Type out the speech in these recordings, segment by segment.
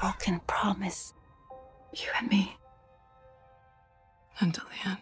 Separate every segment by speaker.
Speaker 1: broken promise. You and me. Until the end.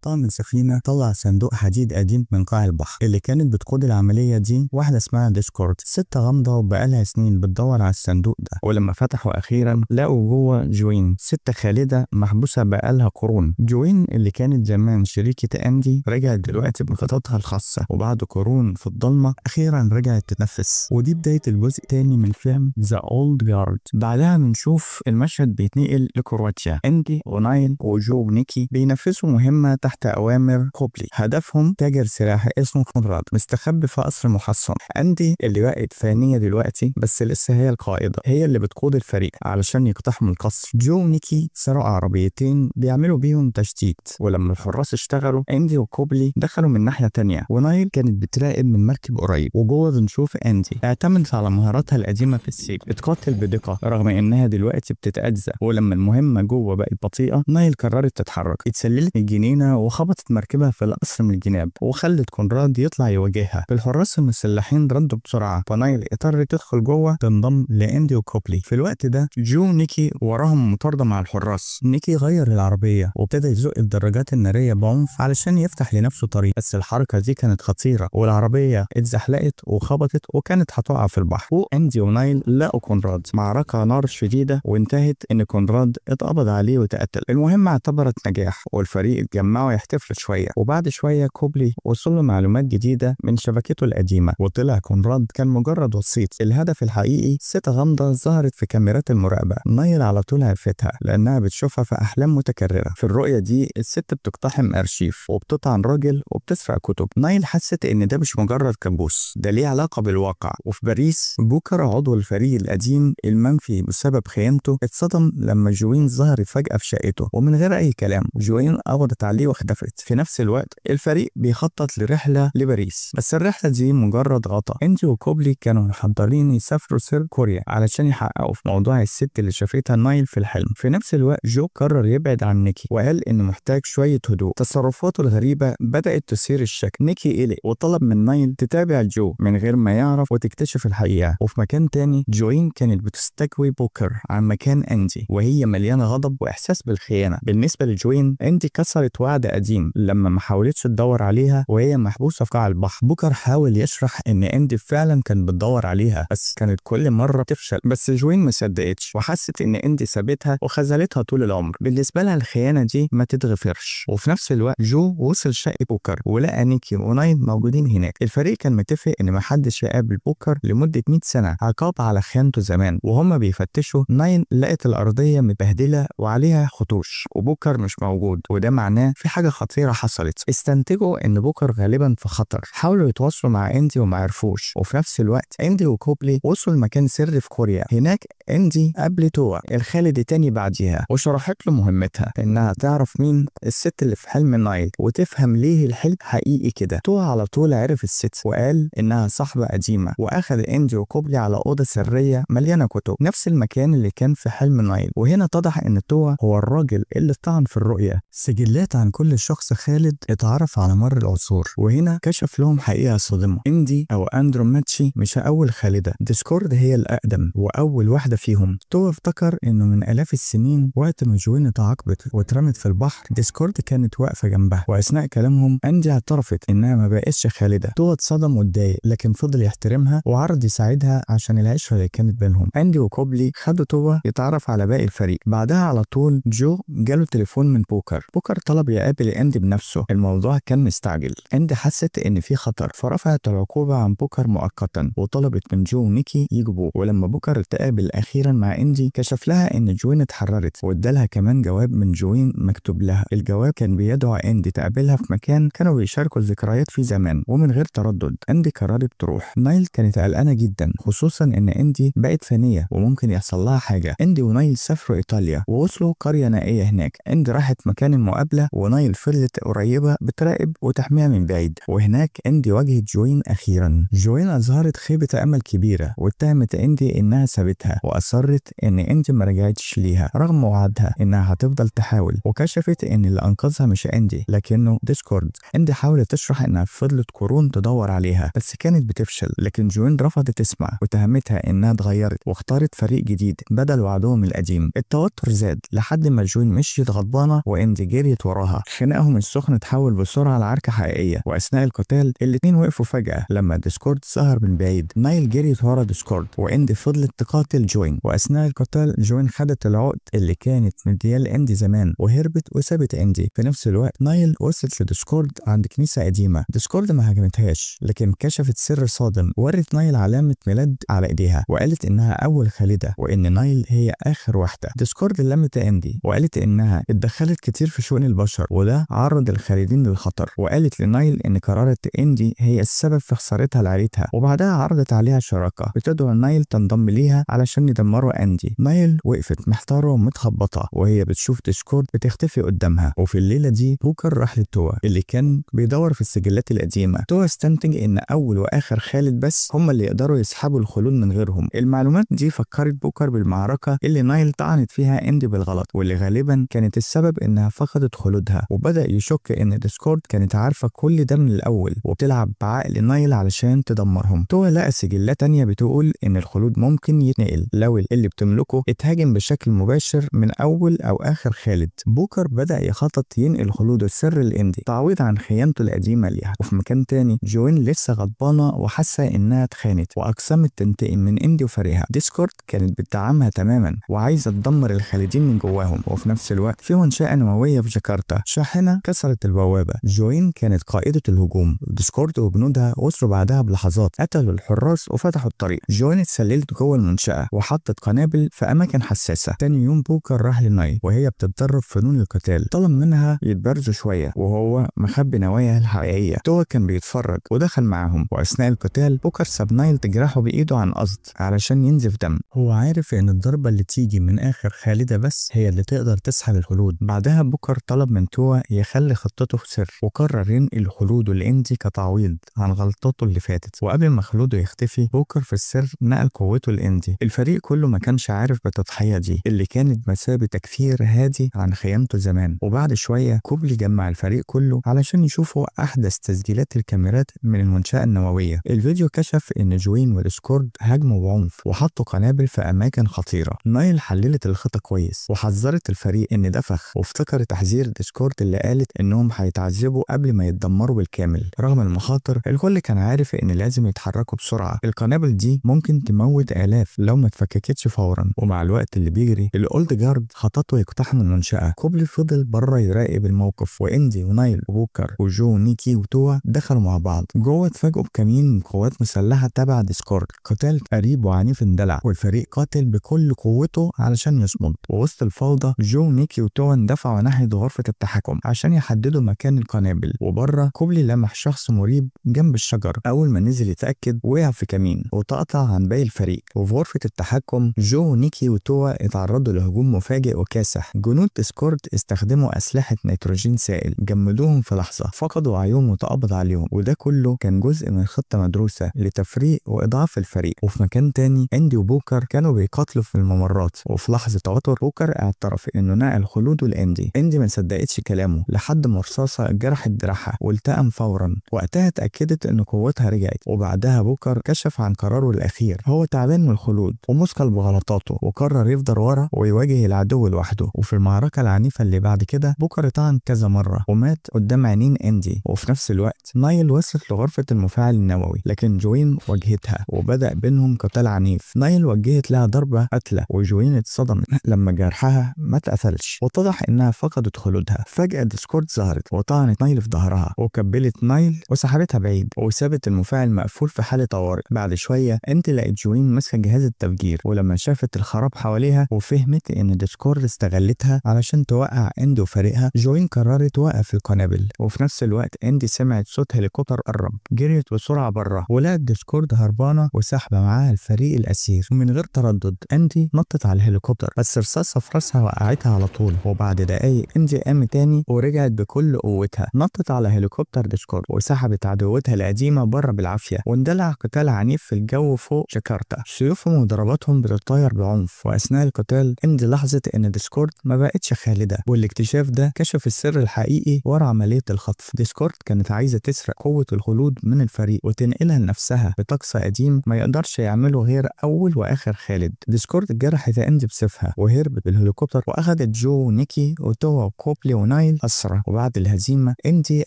Speaker 2: طاقم السفينة طلع صندوق حديد قديم من قاع البحر. اللي كانت بتقود العملية دي واحدة اسمها ديسكورد، ست غامضة وبقالها سنين بتدور على الصندوق ده. ولما فتحوا أخيرا لقوا جوه جوين، ست خالدة محبوسة بقالها قرون. جوين اللي كانت زمان شريكة أندي رجعت دلوقتي بخططها الخاصة، وبعد قرون في الضلمة أخيرا رجعت تنفس. ودي بداية الجزء الثاني من فيلم ذا أولد جارد. بعدها بنشوف المشهد بيتنقل لكرواتيا. أندي ونايل وجو ونيكي بينفذوا مهمة تحت أوامر كوبلي، هدفهم تاجر سلاح اسمه كونراد مستخبي في قصر محصن. أندي اللي بقت فانية دلوقتي بس لسه هي القائدة، هي اللي بتقود الفريق علشان يقتحموا القصر. جو ونيكي سرقوا عربيتين بيعملوا بيهم تشتيت، ولما الحراس اشتغلوا أندي وكوبلي دخلوا من ناحية تانية. ونايل كانت بتراقب من مركب قريب. وجوه بنشوف أندي اعتمدت على مهاراتها القديمة في السيف، بتقاتل بدقة رغم إنها دلوقتي بتتأذى. ولما المهمة جوه بقت بطيئة، نايل قررت تتحرك، اتسللت الجنينة وخبطت مركبها في القصر من الجناب، وخلت كونراد يطلع يواجهها. الحراس المسلحين ردوا بسرعه، فنايل اضطرت تدخل جوه تنضم لاندي وكوبلي. في الوقت ده جو نيكي وراهم مطارده مع الحراس. نيكي غير العربيه وابتدى يزق الدراجات الناريه بعنف علشان يفتح لنفسه طريق، بس الحركه دي كانت خطيره والعربيه اتزحلقت وخبطت وكانت هتقع في البحر. واندي ونايل لقوا كونراد. معركه نار شديده وانتهت ان كونراد اتقبض عليه وتقتل. المهمه اعتبرت نجاح والفريق اتجمعوا يحتفلوا شويه. وبعد شويه كوبلي وصل له معلومات جديده من شبكته القديمه، وطلع كونراد كان مجرد وسيط. الهدف الحقيقي ست غامضه ظهرت في كاميرات المراقبه. نايل على طول عرفتها لانها بتشوفها في احلام متكرره. في الرؤيه دي الست بتقتحم ارشيف وبتطعن راجل وبتسرق كتب. نايل حست ان ده مش مجرد كابوس، ده ليه علاقه بالواقع. وفي باريس بوكر عضو الفريق القديم المنفي بسبب خيانته اتصدم لما جوين ظهرت فجاه في شقته ومن غير اي كلام. جوين قبضت عليه واختفت. في نفس الوقت الفريق بيخطط لرحله لباريس، بس الرحله دي مجرد غطا. اندي وكوبلي كانوا محضرين يسافروا سير كوريا علشان يحققوا في موضوع الست اللي شافتها نايل في الحلم. في نفس الوقت جو قرر يبعد عن نيكي وقال انه محتاج شويه هدوء. تصرفاته الغريبه بدات تثير الشك. نيكي قلق وطلب من نايل تتابع جو من غير ما يعرف وتكتشف الحقيقه. وفي مكان تاني جوين كانت بتستكوي بوكر عن مكان اندي وهي مليانه غضب واحساس بالخيانه. بالنسبه لجوين، اندي كسرت وعد قديم لما ما حاولتش تدور عليها وهي محبوسه في قاع البحر. بوكر حاول يشرح ان اندي فعلا كانت بتدور عليها بس كانت كل مره تفشل. بس جوين ما صدقتش وحست ان اندي سابتها وخذلتها طول العمر. بالنسبه لها الخيانه دي ما تتغفرش. وفي نفس الوقت جو وصل شقه بوكر ولقى نيكي ونايل موجودين هناك. الفريق كان متفق ان ما حدش يقابل بوكر لمده 100 سنه عقاب على خيانته زمان. وهم بيفتشوا نايل لقت الارضيه متبهدله وعليها خطوش وبوكر مش موجود، وده معناه في حاجه خطيره حصلت. استنتجوا ان بوكر غالبا في خطر. حاولوا يتواصلوا مع اندي وما عرفوش. وفي نفس الوقت اندي وكوبلي وصلوا لمكان سري في كوريا. هناك اندي قابلت توا الخالد تاني بعديها وشرحت له مهمتها انها تعرف مين الست اللي في حلم نايل وتفهم ليه الحلم حقيقي كده. توا على طول عرف الست وقال انها صاحبه قديمه واخذ اندي وكوبلي على اوضه سريه مليانه كتب، نفس المكان اللي كان في حلم نايل. وهنا اتضح ان توا هو الراجل اللي طعن في الرؤيه. سجلات عن كل شخص خالد اتعرف على مر العصور، وهنا كشف لهم حقيقه صادمه. اندي او اندروماتشي مش اول خالده، ديسكورد هي الاقدم واول واحده فيهم. تو افتكر انه من الاف السنين وقت ما جوين اتعاقبت واترمت في البحر ديسكورد كانت واقفه جنبها، واثناء كلامهم اندي اعترفت انها ما بقتش خالده. تو اتصدم واتضايق لكن فضل يحترمها وعرض يساعدها عشان العشره اللي كانت بينهم. اندي وكوبلي خدوا توا يتعرف على باقي الفريق. بعدها على طول جو جاله تليفون من بوكر طلب يقابل اندي بنفسه. الموضوع كان مستعجل. اندي حست ان في خطر فرفعت العقوبه عن بوكر مؤقتا وطلبت من جو ونيكي يجيبوه. ولما بوكر اتقابل اخيرا مع اندي كشف لها ان جوين اتحررت وادالها كمان جواب من جوين مكتوب لها. الجواب كان بيدعو اندي تقابلها في مكان كانوا بيشاركوا الذكريات فيه زمان. ومن غير تردد اندي قررت تروح. نايل كانت قلقانه جدا خصوصا ان اندي بقت فانيه وممكن يحصل لها حاجه. اندي ونايل سافروا ايطاليا ووصلوا قريه نائيه هناك. اندي راحت مكان المقابله ونايل نايل فضلت قريبة بتراقب وتحميها من بعيد، وهناك اندي واجهت جوين أخيرا. جوين أظهرت خيبة أمل كبيرة واتهمت اندي إنها سابتها، وأصرت إن اندي ما رجعتش ليها رغم وعدها إنها هتفضل تحاول، وكشفت إن اللي أنقذها مش اندي لكنه ديسكورد. اندي حاولت تشرح إنها فضلت قرون تدور عليها بس كانت بتفشل، لكن جوين رفضت تسمع وتهمتها إنها اتغيرت واختارت فريق جديد بدل وعدهم القديم. التوتر زاد لحد ما جوين مشيت غضبانة واندي جريت وراها. خناقهم السخن اتحول بسرعة لعركة حقيقية، وأثناء القتال الاتنين وقفوا فجأة لما ديسكورد ظهر من بعيد. نايل جريت ورا ديسكورد واندي فضلت تقاتل جوين، وأثناء القتال جوين خدت العقد اللي كانت مدياه لاندي زمان وهربت وسابت اندي. في نفس الوقت نايل وصلت لديسكورد عند كنيسة قديمة. ديسكورد ما هاجمتهاش لكن كشفت سر صادم، ورت نايل علامة ميلاد على ايديها وقالت انها اول خالدة وان نايل هي اخر واحدة. ديسكورد لمت اندي وقالت انها اتدخلت كتير في شؤون البشر وده عرض الخالدين للخطر، وقالت لنايل ان قرارة اندي هي السبب في خسارتها لعيلتها، وبعدها عرضت عليها شراكة بتدعو نايل تنضم ليها علشان يدمروا اندي. نايل وقفت محتارة ومتخبطة وهي بتشوف ديسكورد بتختفي قدامها. وفي الليلة دي بوكر راح لتوا اللي كان بيدور في السجلات القديمة. توا استنتج ان اول واخر خالد بس هم اللي يقدروا يسحبوا الخلود من غيرهم. المعلومات دي فكرت بوكر بالمعركة اللي نايل طعنت فيها اندي بالغلط واللي غالبا كانت السبب انها فقدت خلودها، وبدأ يشك ان ديسكورد كانت عارفة كل ده من الاول وبتلعب بعقل نايل علشان تدمرهم. توا لقى سجلات تانية بتقول ان الخلود ممكن يتنقل لو اللي بتملكه اتهاجم بشكل مباشر من اول او اخر خالد. بوكر بدأ يخطط ينقل خلوده السر لاندي تعويض عن خيانته القديمة ليها. وفي مكان تاني جوين لسه غضبانة وحاسة انها اتخانت واقسمت تنتقم من اندي وفريقها. ديسكورد كانت بتدعمها تماما وعايزة تدمر الخالدين من جواهم. وفي نفس الوقت في منشأة نووية في جاكرتا شاحنة كسرت البوابة. جوين كانت قائدة الهجوم. ديسكورد وجنودها وصلوا بعدها بلحظات، قتلوا الحراس وفتحوا الطريق. جوين اتسللت جوه المنشأة وحطت قنابل في أماكن حساسة. تاني يوم بوكر راح لنايل وهي بتتدرب فنون القتال، طلب منها يتبارزوا شوية وهو مخبي نوايا الحقيقية. توا كان بيتفرج ودخل معاهم، وأثناء القتال بوكر ساب نايل تجرحه بإيده عن قصد علشان ينزف دم. هو عارف إن الضربة اللي تيجي من آخر خالدة بس هي اللي تقدر تسحب الخلود. بعدها بوكر طلب من توا يخلي خطته سر، وقرر ينقل خلوده لاندي كتعويض عن غلطته اللي فاتت. وقبل ما خلوده يختفي بوكر في السر نقل قوته لاندي. الفريق كله ما كانش عارف بالتضحية دي اللي كانت مثابة تكفير هادي عن خيانته زمان. وبعد شوية كوبلي جمع الفريق كله علشان يشوفوا أحدث تسجيلات الكاميرات من المنشأة النووية. الفيديو كشف إن جوين وديسكورد هاجموا بعنف وحطوا قنابل في أماكن خطيرة. نايل حللت الخطة كويس وحذرت الفريق إن ده فخ، وافتكرت تحذير ديسكورد اللي قالت إنهم هيتعذبوا قبل ما يتدمروا بالكامل. رغم المخاطر الكل كان عارف إن لازم يتحركوا بسرعة. القنابل دي ممكن تموت آلاف لو ما اتفككتش فورا. ومع الوقت اللي بيجري الأولد جارد خططوا يقتحموا المنشأة. كوبلي فضل بره يراقب الموقف، واندي ونايل وبوكر وجو ونيكي وتوا دخلوا مع بعض. جوه اتفاجئوا بكمين من قوات مسلحة تبع ديسكورد. قتال قريب وعنيف اندلع والفريق قاتل بكل قوته علشان يصمد. ووسط الفوضى جو ونيكي وتوا اندفعوا ناحية غرفة التحكم عشان يحددوا مكان القنابل. وبره كوبلي لمح شخص مريب جنب الشجر. أول ما نزل يتأكد وقع في كمين وتقطع عن باقي الفريق. وفي غرفة التحكم جو ونيكي وتوا اتعرضوا لهجوم مفاجئ وكاسح. جنود ديسكورد استخدموا أسلحة نيتروجين سائل جمدوهم في لحظة، فقدوا عيون وتقبض عليهم. وده كله كان جزء من خطة مدروسة لتفريق وإضعاف الفريق. وفي مكان تاني اندي وبوكر كانوا بيقاتلوا في الممرات، وفي لحظة توتر بوكر اعترف انه نقل خلوده لاندي. اندي ما صدقتش كلامه لحد ما رصاصة جرحت دراعها والتأم فورا. وقتها اتأكدت ان قوتها رجعت. وبعدها بوكر كشف عن قراره الأخير، هو تعبان من الخلود ومثقل بغلطاته وقرر يفضل ورا ويواجه العدو لوحده. وفي المعركة العنيفة اللي بعد كده بوكر طعن كذا مرة ومات قدام عينين اندي. وفي نفس الوقت نايل وصلت لغرفة المفاعل النووي لكن جوين واجهتها وبدأ بينهم قتال عنيف. نايل وجهت لها ضربة قتلة وجوين اتصدمت لما جرحها ما اتقفلش واتضح انها فقدت خلودها. فجأة ديسكورد ظهرت وطعنت نايل في ظهرها وكبلت نايل وسحبتها بعيد وسابت المفاعل مقفول في حالة طوارئ. بعد شوية انت لقيت جوين ماسكة جهاز التفجير، ولما شافت الخراب حواليها وفهمت ان ديسكورد استغلتها علشان توقع اندي وفريقها جوين قررت توقف القنابل. وفي نفس الوقت اندي سمعت صوت هليكوبتر قرب، جريت بسرعة بره ولقت ديسكورد هربانة وساحبة معاها الفريق الأسير. ومن غير تردد اندي نطت على الهليكوبتر بس رصاصة في راسها وقعتها على طول. وبعد دقايق اندي قامت تاني تاني ورجعت بكل قوتها، نطت على هليكوبتر ديسكورد وسحبت عدوتها القديمة بره بالعافية، واندلع قتال عنيف في الجو فوق جاكرتا، سيوفهم وضرباتهم بتطاير بعنف. وأثناء القتال اندي لاحظت إن ديسكورد ما بقتش خالدة، والاكتشاف ده كشف السر الحقيقي ورا عملية الخطف. ديسكورد كانت عايزة تسرق قوة الخلود من الفريق وتنقلها لنفسها بطقس قديم ما يقدرش يعمله غير أول وآخر خالد. ديسكورد جرحت اندي بسيفها وهربت بالهليكوبتر، وأخدت جو ونيكي وتوا وكوبلي ونايل أسرى. وبعد الهزيمة اندي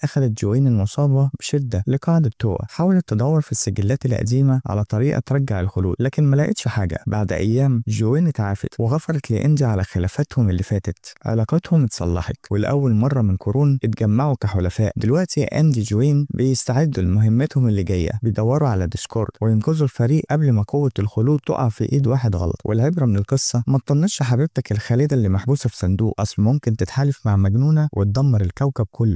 Speaker 2: أخدت جوين المصابة بشدة لقاعدة توا، حاولت تدور في السجلات القديمة على طريقة ترجع الخلود لكن ما لقتش حاجة. بعد أيام جوين اتعافت وغفرت لإندي على خلافاتهم اللي فاتت، علاقاتهم اتصلحت ولأول مرة من قرون اتجمعوا كحلفاء. دلوقتي اندي جوين بيستعدوا لمهمتهم اللي جاية، بيدوروا على ديسكورد وينقذوا الفريق قبل ما قوة الخلود تقع في ايد واحد غلط. والعبرة من القصة ما تطنش حبيبتك الخالدة اللي محبوسة في صندوق، أصل ممكن تتحالف مع مجنونة وتدمر الكوكب كله.